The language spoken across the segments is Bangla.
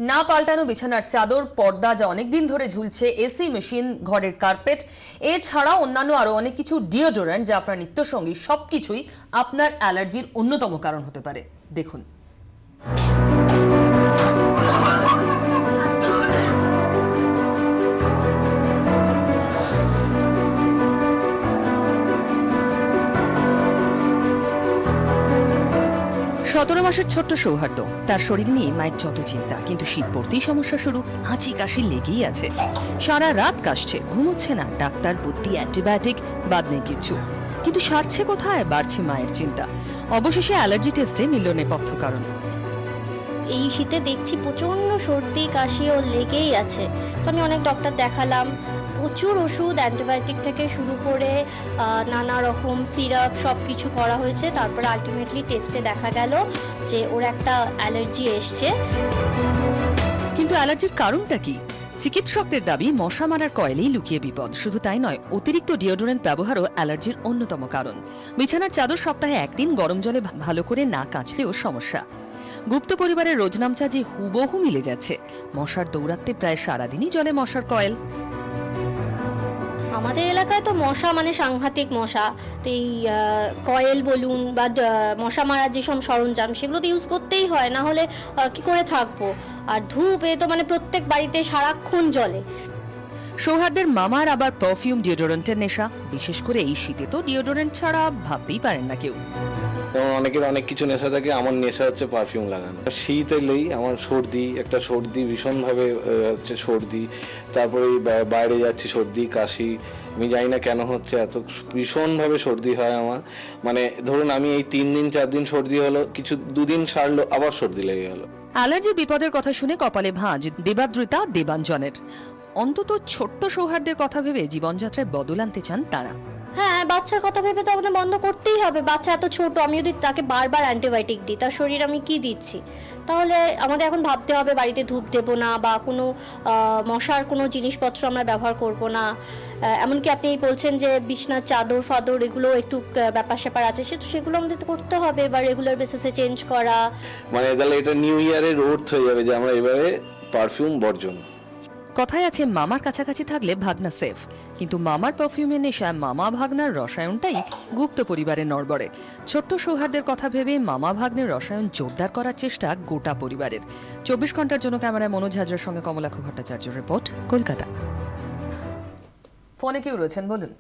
না পাল্টানো বিছানার চাদর, পর্দা যা অনেকদিন ধরে ঝুলছে, এসি মেশিন, ঘরের কার্পেট, এছাড়াও অন্যান্য আরো অনেক কিছু ডিওডোরেন্ট যা আপনার নিত্যসঙ্গী, সবকিছুই আপনার অ্যালার্জির অন্যতম কারণ হতে পারে। দেখুন। সতেরো মাসের ছোট্ট সৌহার্দ্য, তার শরীর নিয়ে মায়ের যত চিন্তা, কিন্তু শীত পড়তেই সমস্যা শুরু। হাঁচি কাশি লেগেই আছে, সারা রাত কাশছে, ঘুমোচ্ছে না, ডাক্তার বুদ্ধি, অ্যান্টিবায়োটিক, বাদ নেই কিছু। কিন্তু সারছে কোথায়? বাড়ছে মায়ের চিন্তা। অবশেষে অ্যালার্জি টেস্টে মিলল নেপথ্য কারণ। এই শীতে দেখছি প্রচণ্ড সর্দি কাশি ও লেগেই আছে। তো আমি অনেক ডক্টর দেখালাম, প্রচুর ওষুধ, অ্যান্টিবায়োটিক থেকে শুরু করে নানা রকম সিরাপ সব কিছু করা হয়েছে। তারপরে আলটিমেটলি টেস্টে দেখা গেল যে ওর একটা অ্যালার্জি এসছে। কিন্তু অ্যালার্জির কারণটা কি? চিকিৎসকদের দাবি মশা মারার কয়েলেই লুকিয়ে বিপদ। শুধু তাই নয়, অতিরিক্ত ডিওডোরেন্ট ব্যবহারও অ্যালার্জির অন্যতম কারণ। বিছানার চাদর সপ্তাহে একদিন গরম জলে ভালো করে না কাচলেও সমস্যা। গুপ্ত পরিবারের রোজনামচা যে হুবহু মিলে যাচ্ছে। মশার দৌরাত্মে প্রায় সারাদিনই জলে মশার কয়েল। আমাদের এলাকায় তো মশা মানে সাংঘাতিক মশা। তো এই কয়েল বলুন বা মশা মারার যেসব সরঞ্জাম, সেগুলো তো ইউজ করতেই হয়, না হলে কি করে থাকবো। আর ধূপ, এ তো মানে প্রত্যেক বাড়িতে সারাক্ষণ জ্বলে। সৌহার্দের মামার আবার পারফিউম ডিওডোরেন্টের নেশা। বিশেষ করে এই শীতে তো ডিওডোরেন্ট ছাড়া ভাবতেই পারেন না কেউ। যেমন অনেকের অনেক কিছু নেশা থাকে, আমার নেশা হচ্ছে পারফিউম লাগানো। শীত এলেই আমার সর্দি ভীষণভাবে হচ্ছে সর্দি, তারপরে বাইরে যাচ্ছি সর্দি কাশি, আমি জানি না কেন হচ্ছে, এত ভীষণভাবে সর্দি হয় আমার। মানে ধরুন আমি এই 3 দিন 4 দিন সর্দি হলো, কিছু 2 দিন সারলো, আবার সর্দি লেগে গেল। অ্যালার্জি বিপদের কথা শুনে কপালে ভাঁজ দেবাদ্রিতা দেবাঞ্জনের। অন্তত ছোট্ট সৌহার্দের কথা ভেবে জীবনযাত্রায় বদল আনতে চান তারা। হ্যাঁ, বাচ্চার কথা ভেবে তো আমাদের বন্ধ করতেই হবে। বাচ্চা এত ছোট, আমি যদি তাকে বারবার অ্যান্টিবায়োটিক দিই, তার শরীর আমি কি দিচ্ছি? তাহলে আমাদের এখন ভাবতে হবে বাড়িতে ধূপ দেবো না, বা কোনো মশার কোনো জিনিসপত্র আমরা ব্যবহার করব না। এমনকি আপনি বলছেন যে বিছনার চাদর ফাদর এগুলো একটু ব্যাপার স্যাপার আছে, সেগুলো আমাদের তো করতে হবে, বা রেগুলার বেসিসে চেঞ্জ করা। মানে তাহলে এটা নিউ ইয়ারের ওর্থ হয়ে যাবে যে আমরা এবারে পারফিউম বর্জন। কথায় আছে মামার কাছাকাছি থাকলে ভাগনা সেফ, কিন্তু মামার পারফিউমের নেশায় মামা ভাগনার রসায়নটাই গুপ্ত পরিবারের নড়বড়ে। ছোট্ট সৌহার্দের কথা ভেবে মামা ভাগ্নের রসায়ন জোরদার করার চেষ্টা গোটা পরিবারের। 24 ঘন্টার জন্য ক্যামেরায় মনোজ হাজরার সঙ্গে কমলাক্ষ ভট্টাচার্য, রিপোর্ট, কলকাতা। ফোনে কেউ রয়েছেন, বলুন।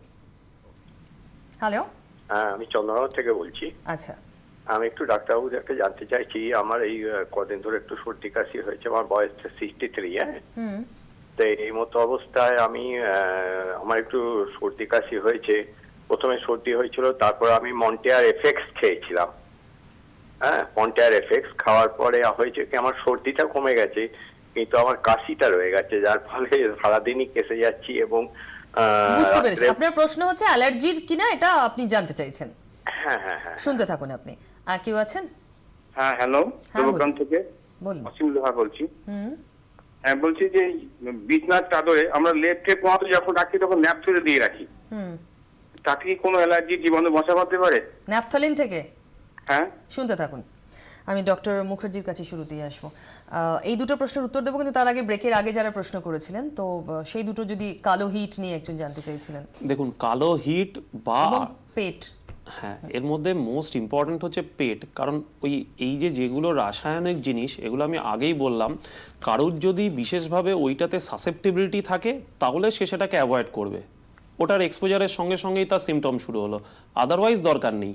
হ্যালো। হ্যাঁ, আমি চন্দ্রনগর থেকে বলছি। আচ্ছা, আমি একটু ডাক্তারবাবু একটা জানতে চাইছি, আমার এই কদিন ধরে একটু সর্দি কাশি হয়েছে, আমার বয়স 63। হ্যাঁ, তো এই মতো অবস্থায় আমি আমার একটু সর্দি কাশি হয়েছে। প্রথমে সর্দি হয়েছিল, তারপর আমি মন্টেয়ার এফেক্স খেয়েছিলাম। হ্যাঁ, মন্টেয়ার এফেক্স খাওয়ার পরে হয়েছে কি, আমার সর্দিটা কমে গেছে, কিন্তু আমার কাশিটা রয়ে গেছে, যার ফলে সারাদিনই কেসে যাচ্ছি। এবং বুঝতে পেরেছি। আপনার প্রশ্ন হচ্ছে অ্যালার্জির কিনা, এটা আপনি জানতে চাইছেন। হ্যাঁ হ্যাঁ হ্যাঁ, শুনতে থাকুন আপনি। আর কেউ আছেন? হ্যাঁ, হ্যালো, দেবগ্রাম থেকে বলুন। অসীম লোহা বলছি। হ্যাঁ, বলছি যে বিছনার চাদরে আমরা লেপটে পোঁয়াতে যখন রাখি তখন ন্যাপথলিন দিয়ে রাখি, তাতে কি কোনো অ্যালার্জি জীবাণু বসা বাঁধতে পারে? ন্যাপথলিন থেকে? হ্যাঁ, শুনতে থাকুন। আমি ডক্টর মুখার্জির কাছে শুরুতেই আসবো। এই দুটো প্রশ্নের উত্তর দেবো, কিন্তু তার আগে ব্রেকের আগে যারা প্রশ্ন করেছিলেন, তো সেই দুটো যদি কালো হিট নিয়ে একজন জানতে চাইছিলেন। দেখুন, কালো হিট বা পেট, হ্যাঁ, এর মধ্যে মোস্ট ইম্পর্টেন্ট হচ্ছে পেট। কারণ এই যেগুলো রাসায়নিক জিনিস, এগুলো আমি আগেই বললাম, কারোর যদি বিশেষভাবে ওইটাতে সাসেপ্টিবিলিটি থাকে তাহলে সে সেটাকে অ্যাভয়েড করবে। ওটার এক্সপোজারের সঙ্গে সঙ্গেই তার সিমটম শুরু হলো, আদারওয়াইজ দরকার নেই।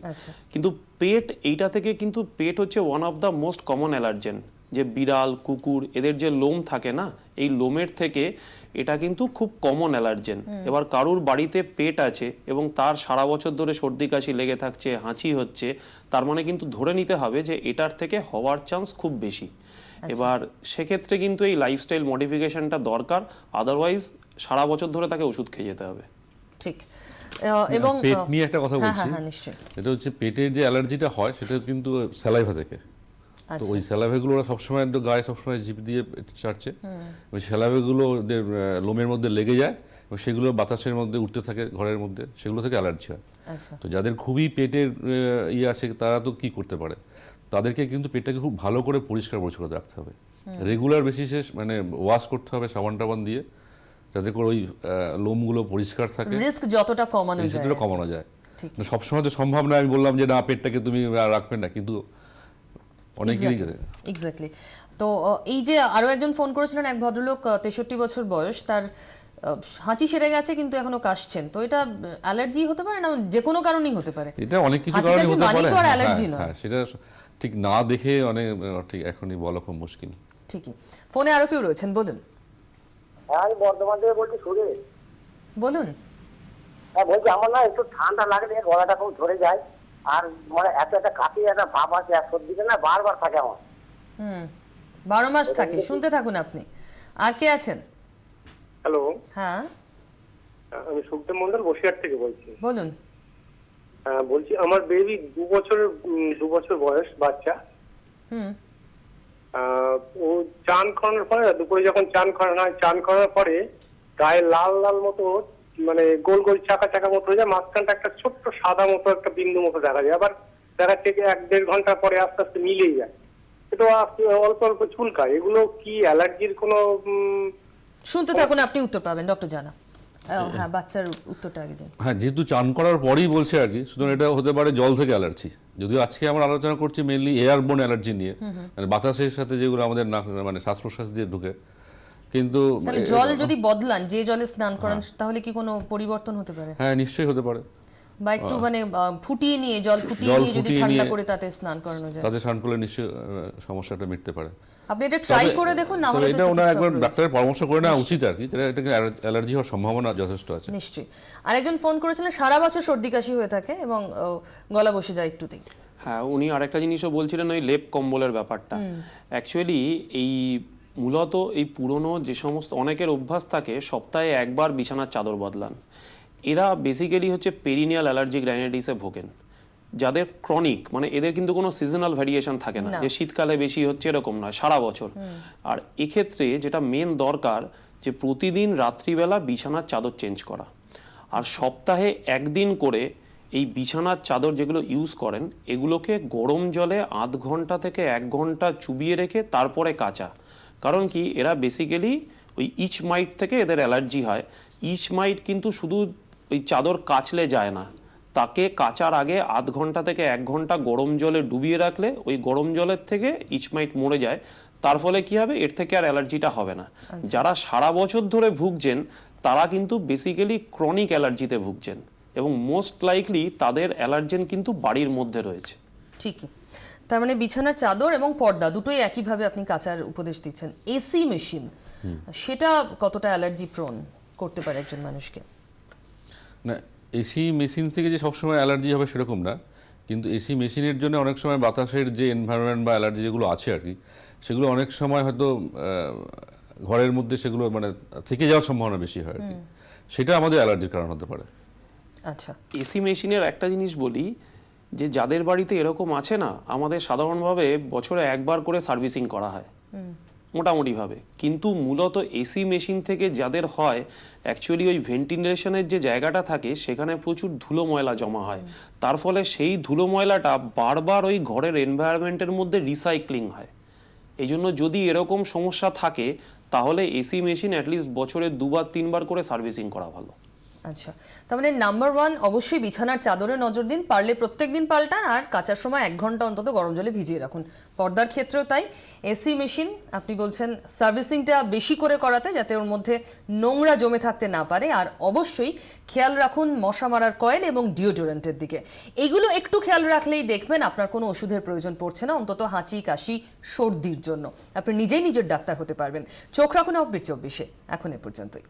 কিন্তু পেট, এইটা থেকে কিন্তু পেট হচ্ছে one of the most common allergen. যে বিড়াল, কুকুর, এদের যে লোম থাকে না, এই লোমের থেকে এটা কিন্তু খুব কমন অ্যালার্জেন। এবার কারুর বাড়িতে পেট আছে এবং তার সারা বছর ধরে সর্দি কাশি লেগে থাকছে, হাঁচি হচ্ছে, তার মানে কিন্তু ধরে নিতে হবে যে এটার থেকে হওয়ার চান্স খুব বেশি। এবার সেক্ষেত্রে কিন্তু এই লাইফস্টাইল মডিফিকেশনটা দরকার, আদারওয়াইজ সারা বছর ধরে তাকে ওষুধ খেয়ে যেতে হবে। ঠিক। এবং পেট নিয়ে একটা কথা বলছি, হ্যাঁ নিশ্চয়ই। এটা হচ্ছে পেটের যে অ্যালার্জিটা হয় সেটা কিন্তু স্যালাইভা থেকে। তো ওই স্যালাইভাগুলো ওরা সবসময় একটু গায়ে সবসময় জিভ দিয়ে চাটছে, ওই স্যালাইভাগুলো ওদের লোমের মধ্যে লেগে যায় এবং সেগুলো বাতাসের মধ্যে উঠতে থাকে ঘরের মধ্যে, সেগুলো থেকে অ্যালার্জি হয়। তো যাদের খুবই পেটের ইয়ে আছে তারা তো কি করতে পারে, তাদেরকে কিন্তু পেটটাকে খুব ভালো করে পরিষ্কার পরিচ্ছন্ন রাখতে হবে। রেগুলার বেসিসে মানে ওয়াশ করতে হবে সাবান টাবান দিয়ে, যাতে করে ওই লোমগুলো পরিষ্কার থাকে, রিস্ক যতটা কমানো যায়। সেটা কমানো যায়। ঠিক। সবসময় তো সম্ভব না, আমি বললাম যে না পেটটাকে তুমি রাখবে না, কিন্তু অনেকেরই এক্স্যাক্টলি। তো এই যে আরো একজন ফোন করেছিলেন, এক ভদ্রলোক 63 বছর বয়স, তার হাঁচি সেরে গেছে কিন্তু এখনো কাশছেন, তো এটা অ্যালার্জি হতে পারে না, যে কোনো কারণেই হতে পারে? এটা অনেক কিছু হাঁচি কারণে কাশি হতে মানেই পারে। তো আর অ্যালার্জি নয়। হ্যাঁ, সেটা ঠিক না দেখে অনেক ঠিক এখনই বলা খুব মুশকিল। ঠিকই। ফোনে আরো কেউ রয়েছেন, বলুন। হ্যাঁ, আমি বর্ধমান থেকে বলছি, সুরে। বলুন। হ্যাঁ, বলছি আমার না একটু ঠান্ডা লাগলে গলাটা খুব ধরে যায়, আর মানে একটা কাশি একটা ভাব আছে, আর সর্দিটা না বারবার থাকে আমার। 12 মাস থাকে, শুনতে থাকুন আপনি। আর কে আছেন? হ্যালো, হ্যাঁ আমি সুখদেব মন্ডল বসিরহাট থেকে বলছি। বলুন। বলছি আমার বেবি 2 বছর বয়স, বাচ্চা। ও চান করানোর পরে, দুপুরে যখন চান করানো হয়, চান করানোর পরে গায়ে লাল লাল মতো মানে গোল গোল চাকা চাকা মতো হয়ে যায়, মাঝখানটা একটা ছোট্ট সাদা মতো একটা বিন্দু মতো দেখা যায়, আবার দেখা থেকে 1-1.5 ঘন্টা পরে আস্তে আস্তে মিলিয়ে যায়। এটা অল্প অল্প চুলকায়, এগুলো কি অ্যালার্জির কোনো? শুনতে থাকুন, আপনি উত্তর পাবেন, ডক্টর জানা। হ্যাঁ, বাচ্চার উত্তরটা আগে দিন। হ্যাঁ, যেহেতু চান করার পরেই বলছে আর কি, সুতরাং এটা হতে পারে জল থেকে অ্যালার্জি। যদিও আজকে আমরা আলোচনা করছি মেইনলি এয়ারবোর্ন অ্যালার্জি নিয়ে, মানে বাতাসের সাথে যেগুলো আমাদের মানে শ্বাস প্রশ্বাস দিয়ে ঢুকে। কিন্তু তাহলে জল যদি বদলান, যে জলে স্নান করেন, তাহলে কি কোনো পরিবর্তন হতে পারে? হ্যাঁ, নিশ্চয়ই হতে পারে। বা একটু মানে ফুটিয়ে নিয়ে, জল ফুটিয়ে নিয়ে যদি ঠান্ডা করে তাতে স্নান করানো যায়, তাতে স্নান করলে নিশ্চয়ই সমস্যাটা মিটতে পারে। আপনি এটা ট্রাই করে দেখুন, না হলে এটা ওনার একবার ডাক্তারের পরামর্শ করে নেওয়া উচিত আর কি, এটাকে অ্যালার্জি হওয়ার সম্ভাবনা যথেষ্ট আছে। নিশ্চয়ই। আরেকজন ফোন করেছিলেন, সারা বছর সর্দি কাশি হয়ে থাকে এবং গলা বসে যায় একটুতেই। হ্যাঁ, উনি আরেকটা জিনিসও বলছিলেন, ওই লেপ কম্বলের ব্যাপারটা। অ্যাকচুয়ালি এই মূলত এই পুরনো যে সমস্ত অনেকের অভ্যাস থাকে সপ্তাহে একবার বিছানার চাদর বদলান, এরা বেসিক্যালি হচ্ছে পেরিনিয়াল অ্যালার্জিক রাইনাইটিসে ভোগেন, যাদের ক্রনিক, মানে এদের কিন্তু কোনো সিজনাল ভ্যারিয়েশন থাকে না, যে শীতকালে বেশি হচ্ছে এরকম নয়, সারা বছর। আর এক্ষেত্রে যেটা মেন দরকার, যে প্রতিদিন রাত্রিবেলা বিছানার চাদর চেঞ্জ করা, আর সপ্তাহে একদিন করে এই বিছানার চাদর যেগুলো ইউজ করেন, এগুলোকে গরম জলে 0.5 ঘন্টা থেকে 1 ঘন্টা চুবিয়ে রেখে তারপরে কাচা। কারণ কি, এরা বেসিক্যালি ওই ইচ মাইট থেকে এদের অ্যালার্জি হয়। ইচ মাইট কিন্তু শুধু ওই চাদর কাচলে যায় না, তাকে কাচার আগে 0.5 ঘন্টা থেকে 1 ঘন্টা গরম জলে ডুবিয়ে রাখলে ওই গরম জলের থেকে ইচ মাইট মরে যায়। তার ফলে কি হবে, এর থেকে আর অ্যালার্জিটা হবে না। যারা সারা বছর ধরে ভুগছেন, তারা কিন্তু বেসিক্যালি ক্রনিক অ্যালার্জিতে ভুগছেন, এবং মোস্ট লাইকলি তাদের অ্যালার্জেন কিন্তু বাড়ির মধ্যে রয়েছে। ঠিকই। তার মানে বিছানার চাদর এবং পর্দা দুটোই একইভাবে আপনি কাচার উপদেশ দিচ্ছেন। এসি মেশিন, সেটা কতটা অ্যালার্জি প্রোন করতে পারে একজন মানুষকে? না, এসি মেশিন থেকে যে সবসময় অ্যালার্জি হবে সেরকম না, কিন্তু এসি মেশিনের জন্য অনেক সময় বাতাসের যে এনভায়রনমেন্ট বা অ্যালার্জি যেগুলো আছে আর কি, সেগুলো অনেক সময় হয়তো ঘরের মধ্যে সেগুলো মানে থেকে যাওয়ার সম্ভাবনা বেশি হয় আর কি, সেটা আমাদের অ্যালার্জির কারণ হতে পারে। আচ্ছা, এসি মেশিনের একটা জিনিস বলি, যে যাদের বাড়িতে এরকম আছে না, আমাদের সাধারণভাবে বছরে একবার করে সার্ভিসিং করা হয় মোটামুটিভাবে, কিন্তু মূলত এসি মেশিন থেকে যাদের হয়, অ্যাকচুয়ালি ওই ভেন্টিলেশনের যে জায়গাটা থাকে সেখানে প্রচুর ধুলো ময়লা জমা হয়, তার ফলে সেই ধুলো ময়লাটা বারবার ওই ঘরের এনভায়রনমেন্টের মধ্যে রিসাইক্লিং হয়। এই জন্য যদি এরকম সমস্যা থাকে, তাহলে এসি মেশিন অ্যাটলিস্ট বছরে 2-3 করে সার্ভিসিং করা ভালো। আচ্ছা, তার মানে নাম্বার 1 অবশ্যই বিছানার চাদরে নজর দিন, পারলে প্রত্যেকদিন পাল্টান, আর কাচার সময় 1 ঘন্টা অন্তত গরম জলে ভিজিয়ে রাখুন। পর্দার ক্ষেত্রেও তাই। এসি মেশিন আপনি বলছেন সার্ভিসিংটা বেশি করে করাতে, যাতে ওর মধ্যে নোংরা জমে থাকতে না পারে। আর অবশ্যই খেয়াল রাখুন মশা মারার কয়েল এবং ডিওডোরেন্টের দিকে। এগুলো একটু খেয়াল রাখলেই দেখবেন আপনার কোনো ওষুধের প্রয়োজন পড়ছে না, অন্তত হাঁচি কাশি সর্দির জন্য। আপনি নিজেই নিজের ডাক্তার হতে পারবেন। চোখ রাখুন অফবিট 24-এ। এখন এ পর্যন্তই।